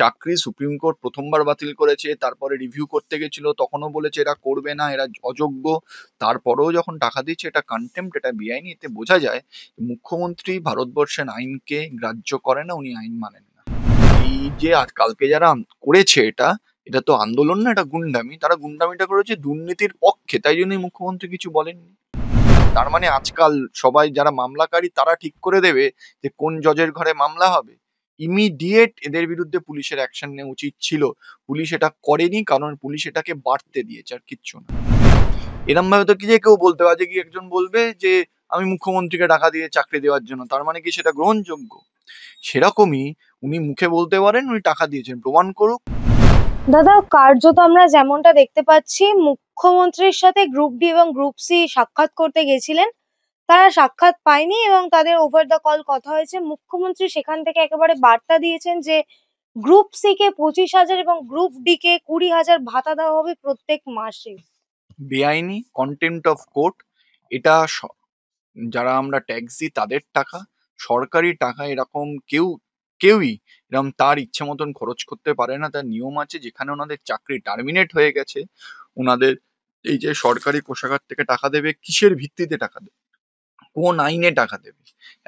চাকরি supreme court প্রথমবার বাতিল করেছে, তারপরে রিভিউ করতে গেছিল, তখনও বলেছে এরা করবে না, এরা অযোগ্য। তারপরেও যখন টাকা দিচ্ছে, এটা কন্টেম্প্ট, এটা বেআইনি। এতে বোঝা যায় মুখ্যমন্ত্রী ভারতবর্ষের আইনকে গ্রাহ্য করে না, উনি আইন মানেন না। এই যে আজ কালকে যারা করেছে এটা, এটা তো আন্দোলন না, এটা গুন্ডামি। তারা গুন্ডামিটা করেছে দুর্নীতির পক্ষে, তাই জন্যই মুখ্যমন্ত্রী কিছু বলেননি। তার মানে আজকাল সবাই যারা মামলাকারী তারা ঠিক করে দেবে যে কোন জজের ঘরে মামলা হবে। ইমিডিয়েট এদের বিরুদ্ধে পুলিশের অ্যাকশন নেওয়া উচিত ছিল। পুলিশ এটা করেনি, কারণ পুলিশ এটাকে বাড়তে দিয়েছে, আর কিচ্ছু না। এরম ভাবে তো কি যে কেউ বলতে পারে, যে কি একজন বলবে যে আমি মুখ্যমন্ত্রীকে টাকা দিয়ে চাকরি দেওয়ার জন্য, তার মানে কি সেটা গ্রহণযোগ্য? সেরকমই উনি মুখে বলতে পারেন উনি টাকা দিয়েছেন, প্রমাণ করুক। দাদা, কার্যত আমরা যেমনটা দেখতে পাচ্ছি, মুখ্যমন্ত্রীর সাথে গ্রুপ ডি এবং গ্রুপ সি সাক্ষাৎ করতে গেছিলেন। তারা সাক্ষাৎ পায়নি এবং তাদের ওভার দ্য কল কথা হয়েছে। মুখ্যমন্ত্রী সেখান থেকে একেবারে বার্তা দিয়েছেন যে গ্রুপ সি কে 25,000 এবং গ্রুপ ডি কে 20,000 ভাতা দেওয়া হবে প্রত্যেক মাসে। বেআইনি, কন্টেম্প্ট অফ কোর্ট। এটা যারা আমরা ট্যাক্স দিই তাদের টাকা, সরকারি টাকা। এরকম কেউই এরকম তার ইচ্ছে মতন খরচ করতে পারে না। তার নিয়ম আছে। যেখানে ওনাদের চাকরি টার্মিনেট হয়ে গেছে, ওনাদের এই যে সরকারি কোষাগার থেকে টাকা দেবে, কিসের ভিত্তিতে টাকা দেবে, কোন আইনে টাকা দেবে?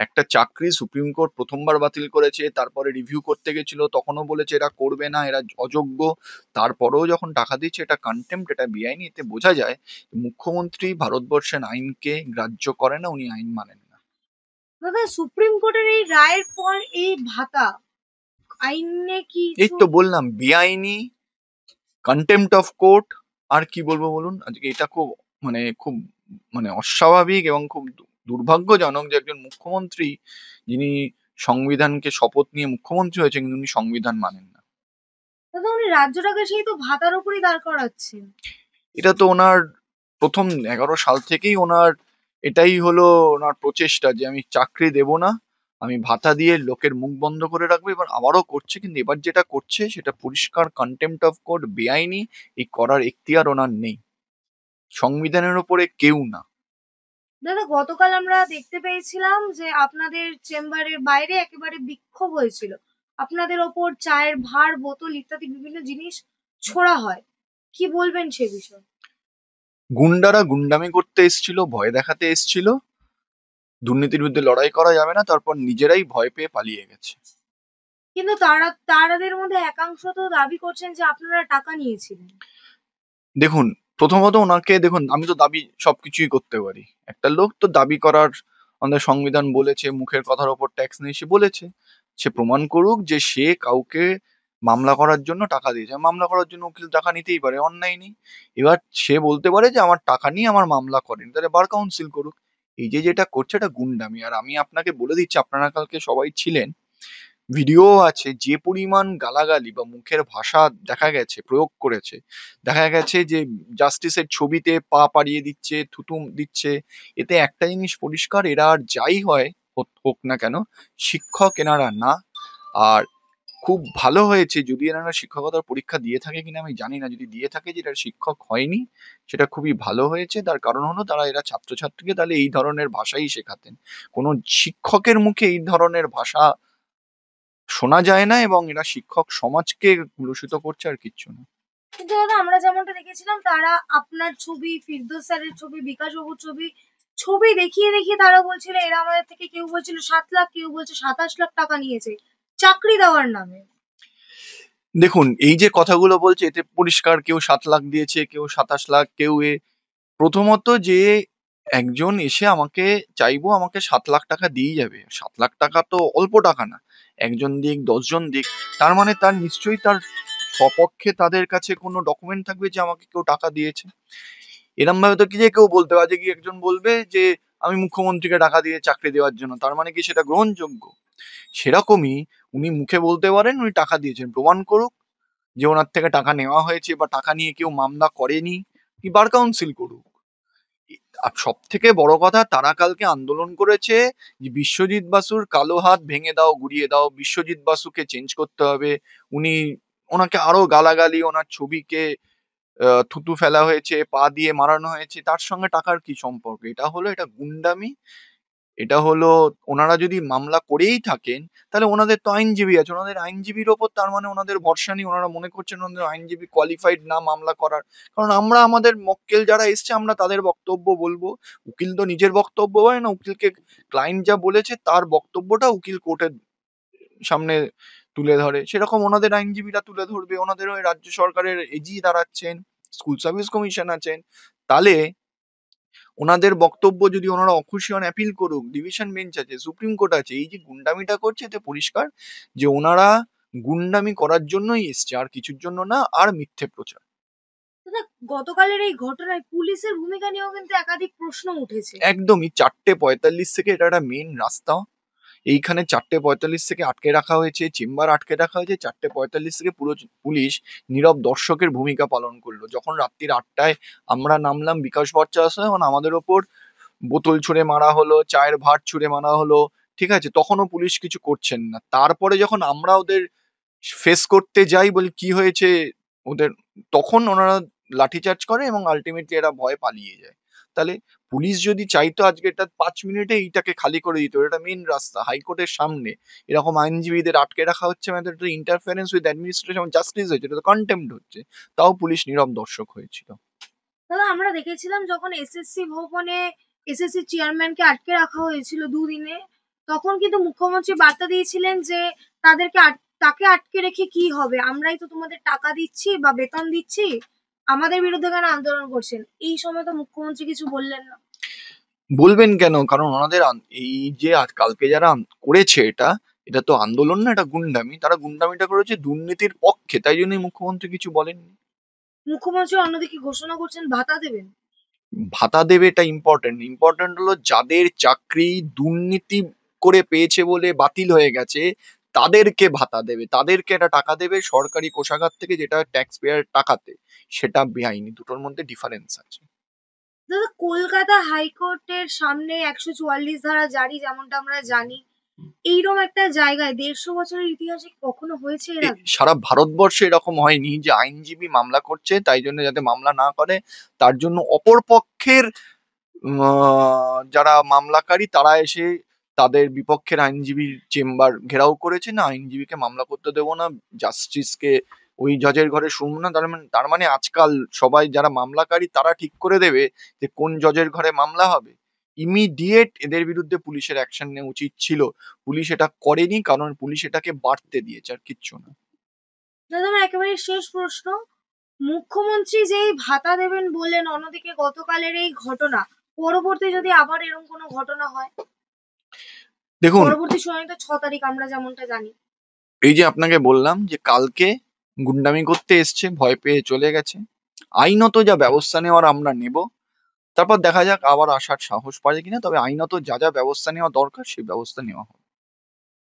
একটা চাকরি সুপ্রিম কোর্ট প্রথমবার বাতিল করেছে, তারপরে রিভিউ করতে গেছিল, তখনও বলেছে এরা করবে না, এরা অযোগ্য। তারপরেও যখন টাকা দিচ্ছে, এটা কন্টেম্প্ট, এটা বেআইনি। এতে বোঝা যায় মুখ্যমন্ত্রী ভারতবর্ষের আইনকে গ্রাহ্য করে না, উনি আইন মানেন না। দাদা, সুপ্রিম কোর্টের এই রায়ের পর এই ভাতা আইনে এই কিছু? তো বললাম, বেআইনি, কন্টেম্প্ট অফ কোর্ট। আর কি বলবো বলুন? আজকে এটা খুব খুব অস্বাভাবিক এবং খুব দুর্ভাগ্যজনক যে একজন মুখ্যমন্ত্রী, যিনি সংবিধানকে শপথ নিয়ে মুখ্যমন্ত্রী হয়েছেন, কিন্তু উনি সংবিধান মানেন না। দাদা, উনি রাজ্যটাকে সেই তো ভাতার উপরই দাঁড় করাচ্ছেন। এটা তো ওনার প্রথম 11 সাল থেকেই ওনার এটাই হলো ওনার প্রচেষ্টা, যে আমি চাকরি দেব না, আমি ভাতা দিয়ে লোকের মুখ বন্ধ করে রাখবো। এবার আবারও করছে, কিন্তু এবার যেটা করছে সেটা পরিষ্কার কন্টেম্প্ট অফ কোর্ট, বেআইনি। এই করার এখতিয়ার ওনার নেই, সংবিধানের ওপরে কেউ না। দাদা, গতকাল আমরা দেখতে পেয়েছিলাম যে আপনাদের চেম্বারের বাইরে একেবারে বিক্ষোভ হয়েছিল। আপনাদের ওপর চায়ের ভাঁড়, বোতল ইত্যাদি বিভিন্ন জিনিস ছোড়া হয়। কি বলবেন সে বিষয়ে? গুন্ডারা গুন্ডামি করতে এসছিল, ভয় দেখাতে এসছিল। দুর্নীতির বিরুদ্ধে লড়াই করা যাবে না, তারপর নিজেরাই ভয় পেয়ে পালিয়ে গেছে। কিন্তু তাদের মধ্যে একাংশ তো দাবি করছেন যে আপনারা টাকা নিয়েছিলেন। দেখুন, প্রথমত ওনাকে দেখুন, আমি তো দাবি সবকিছুই করতে পারি। একটা লোক তো দাবি করার, আমাদের সংবিধান বলেছে মুখের কথার ওপর ট্যাক্স নেই, সে বলেছে। সে প্রমাণ করুক যে সে কাউকে মামলা করার জন্য টাকা দিয়েছে। মামলা করার জন্য উকিল টাকা নিতেই পারে, অন্যায় নেই। এবার সে বলতে পারে যে আমার টাকা নিয়ে আমার মামলা করেন, তাহলে বার কাউন্সিল করুক। এই যে যেটা করছে এটা গুন্ডামি। আর আমি আপনাকে বলে দিচ্ছি, আপনারা কালকে সবাই ছিলেন, ভিডিও আছে, যে পরিমাণ গালাগালি বা মুখের ভাষা দেখা গেছে প্রয়োগ করেছে। দেখা গেছে যে জাস্টিসের ছবিতে পা পাড়িয়ে দিচ্ছে, থুতু দিচ্ছে। এতে একটা জিনিস পরিষ্কার, এরা আর যাই হয় হোক না কেন, শিক্ষক এনারা না। আর খুব ভালো হয়েছে, যদি এনারা শিক্ষকতার পরীক্ষা দিয়ে থাকে কিনা আমি জানি না, যদি দিয়ে থাকে, যেটা শিক্ষক হয়নি, সেটা খুবই ভালো হয়েছে। তার কারণ হলো তারা, এরা ছাত্রছাত্রীকে তাহলে এই ধরনের ভাষাই শেখাতেন। কোনো শিক্ষকের মুখে এই ধরনের ভাষা শোনা যায় না, এবং এরা শিক্ষক সমাজকে কলুষিত করছে, আর কিচ্ছু না। কিন্তু দাদা, আমরা যেমনটা দেখেছিলাম, তারা আপনার ছবি, ফিরদৌস স্যারের ছবি, বিকাশ বাবুর ছবি ছবি দেখিয়ে দেখিয়ে তারা বলছিল এরা আমাদের থেকে, কেউ বলছিল 7 লাখ, কেউ বলছে 27 লাখ টাকা নিয়েছে চাকরি দেওয়ার নামে। দেখুন, এই যে কথাগুলো বলছে, এতে পরিষ্কার কেউ 7 লাখ দিয়েছে, কেউ 27 লাখ, কেউ প্রথমত যে একজন এসে আমাকে চাইবো আমাকে 7 লাখ টাকা দিয়ে যাবে, 7 লাখ টাকা তো অল্প টাকা না। একজন দিক, 10 জন দিক, তার মানে তার নিশ্চয়ই তার সপক্ষে তাদের কাছে কোনো ডকুমেন্ট থাকবে যে আমাকে কেউ টাকা দিয়েছে। এরম ভাবে তো কি যে কেউ বলতে পারে, যে কি একজন বলবে যে আমি মুখ্যমন্ত্রীকে টাকা দিয়ে চাকরি দেওয়ার জন্য, তার মানে কি সেটা গ্রহণযোগ্য? সেরকমই উনি মুখে বলতে পারেন উনি টাকা দিয়েছেন, প্রমাণ করুক যে ওনার থেকে টাকা নেওয়া হয়েছে, বা টাকা নিয়ে কেউ মামলা করেনি, কি বার কাউন্সিল করুক। আর সব থেকে বড় কথা, তারা কালকে আন্দোলন করেছে যে বিশ্বজিৎ বাসুর কালো হাত ভেঙে দাও, গুড়িয়ে দাও, বিশ্বজিৎ বাসুকে চেঞ্জ করতে হবে। উনি, ওনাকে আরো গালাগালি, ওনার ছবিকে থুতু ফেলা হয়েছে, পা দিয়ে মারানো হয়েছে, তার সঙ্গে টাকার কি সম্পর্ক? এটা গুন্ডামি। এটা হলো, ওনারা যদি মামলা করেই থাকেন তাহলে ওনাদের তো আইনজীবী আছে, ওনাদের আইনজীবীর ওপর তার মানে ওনাদের ভরসা নেই, ওনারা মনে করছেন ওনাদের আইনজীবী কোয়ালিফাইড না মামলা করার। কারণ আমরা আমাদের মক্কেল যারা এসছে আমরা তাদের বক্তব্য বলবো। উকিল তো নিজের বক্তব্য বলে না, উকিলকে ক্লায়েন্ট যা বলেছে তার বক্তব্যটা উকিল কোর্টের সামনে তুলে ধরে, সেরকম ওনাদের আইনজীবীরা তুলে ধরবে। ওনাদের হয়ে রাজ্য সরকারের এজি দাঁড়াচ্ছেন, স্কুল সার্ভিস কমিশন আছেন। তাহলে ওনাদের বক্তব্য যদি ওনারা অখুশি হন অ্যাপিল করুক, ডিভিশন বেঞ্চ আছে, সুপ্রিম কোর্ট আছে। এই যে গুন্ডামিটা করছে এতে পরিষ্কার যে ওনারা গুন্ডামি করার জন্যই এসছে, আর কিছুর জন্য না, আর মিথ্যে প্রচার। দাদা, গতকালের এই ঘটনায় পুলিশের ভূমিকা নিয়েও কিন্তু একাধিক প্রশ্ন উঠেছে। একদমই 4:45 থেকে, এটা একটা মেন রাস্তা, এইখানে 4:45 থেকে আটকে রাখা হয়েছে, চেম্বার আটকে রাখা হয়েছে। 4:45 থেকে পুরো পুলিশ নীরব দর্শকের ভূমিকা পালন করলো। যখন রাত্রির 8টায় আমরা নামলাম বিকাশ ভট্টা আশ্রমে, তখন আমাদের ওপর বোতল ছুঁড়ে মারা হলো, চায়ের ভাঁড় ছুঁড়ে মারা হলো, ঠিক আছে, তখনও পুলিশ কিছু করছেন না। তারপরে যখন আমরা ওদের ফেস করতে যাই, বলি কি হয়েছে ওদের, তখন ওনারা লাঠিচার্জ করে এবং আলটিমেটলি এরা ভয়ে পালিয়ে যায়। তাহলে পুলিশ যদি চাইতো আজকে এটা 5 মিনিটে এইটাকে খালি করে দিত, এটা মেন রাস্তা হাইকোর্টের সামনে, এরকম আইনজীবীদের আটকে রাখা হচ্ছে, মানে এটা ইন্টারফারেন্স উইথ অ্যাডমিনিস্ট্রেশন জাস্টিস হচ্ছে, এটা তো কন্টেম্প্ট হচ্ছে। তাও পুলিশ নীরব দর্শক হয়েছিল। দাদা, আমরা দেখেছিলাম যখন এসএসসি ভবনে এসএসসি চেয়ারম্যানকে আটকে রাখা হয়েছিল দুদিনে, তখন কিন্তু মুখ্যমন্ত্রী বার্তা দিয়েছিলেন যে তাকে আটকে রেখে কি হবে, আমরাই তো তোমাদের টাকা দিচ্ছি বা বেতন দিচ্ছি, আমাদের বিরুদ্ধে কেন আন্দোলন করছেন। এই সময় তো মুখ্যমন্ত্রী কিছু বললেন না। বলবেন কেন? কারণ ওনাদের এই যে কালকে যারা করেছে এটা, এটা তো আন্দোলন না, এটা গুন্ডামি। তারা গুন্ডামিটা করেছে দুর্নীতির পক্ষে, তাই জন্যই মুখ্যমন্ত্রী কিছু বলেননি। মুখ্যমন্ত্রী অন্যদিকে ঘোষণা করছেন ভাতা দেবেন। ভাতা দেবে এটা ইম্পর্টেন্ট, ইম্পর্টেন্ট হলো যাদের চাকরি দুর্নীতি করে পেয়েছে বলে বাতিল হয়ে গেছে তাদেরকে ভাতা দেবে, তাদেরকে একটা টাকা দেবে সরকারি কোষাগার থেকে, যেটা ট্যাক্স পেয়ার টাকাতে। সেটা বেআইনি, দুটোর মধ্যে ডিফারেন্স আছে। দাদা, কলকাতা হাইকোর্টের সামনে 144 ধারা জারি, যেমনটা আমরা জানি, এইরকম একটা জায়গায় 150 বছরের ইতিহাসে কখনো হয়েছে এর আগে? সারা ভারতবর্ষে এরকম হয়নি যে আইনজীবী মামলা করছে, তাই জন্য যাতে মামলা না করে তার জন্য অপর পক্ষের যারা মামলাকারী তারা এসে তাদের বিপক্ষের আইনজীবীর চেম্বার ঘেরাও করেছে, না আইনজীবীকে মামলা করতে দেবো না, জাস্টিসকে ওই জজের ঘরে শুনবো না। তার মানে আজকাল সবাই যারা মামলাকারী তারা ঠিক করে দেবে যে কোন জজের ঘরে মামলা হবে। ইমিডিয়েট এদের বিরুদ্ধে পুলিশের অ্যাকশন নেওয়া উচিত ছিল, পুলিশ এটা করেনি, কারণ পুলিশ এটাকে বাড়তে দিয়েছে, আর কিচ্ছু না। দাদা, আমার একেবারে শেষ প্রশ্ন, মুখ্যমন্ত্রী যেই ভাতা দেবেন বললেন, অন্যদিকে গতকালের এই ঘটনা, পরবর্তী যদি আবার এরকম কোনো ঘটনা হয়, দেখুন, পরবর্তী শুনানি তো 6 তারিখ আমরা যেমনটা জানি। এই যে আপনাকে বললাম যে কালকে গুন্ডামি করতে এসছে, ভয় পেয়ে চলে গেছে, আইনত যা ব্যবস্থা নেওয়ার আমরা নেব। তারপর দেখা যাক আবার আসার সাহস পারে কিনা, তবে আইনত যা যা ব্যবস্থা নেওয়া দরকার সেই ব্যবস্থা নেওয়া হবে।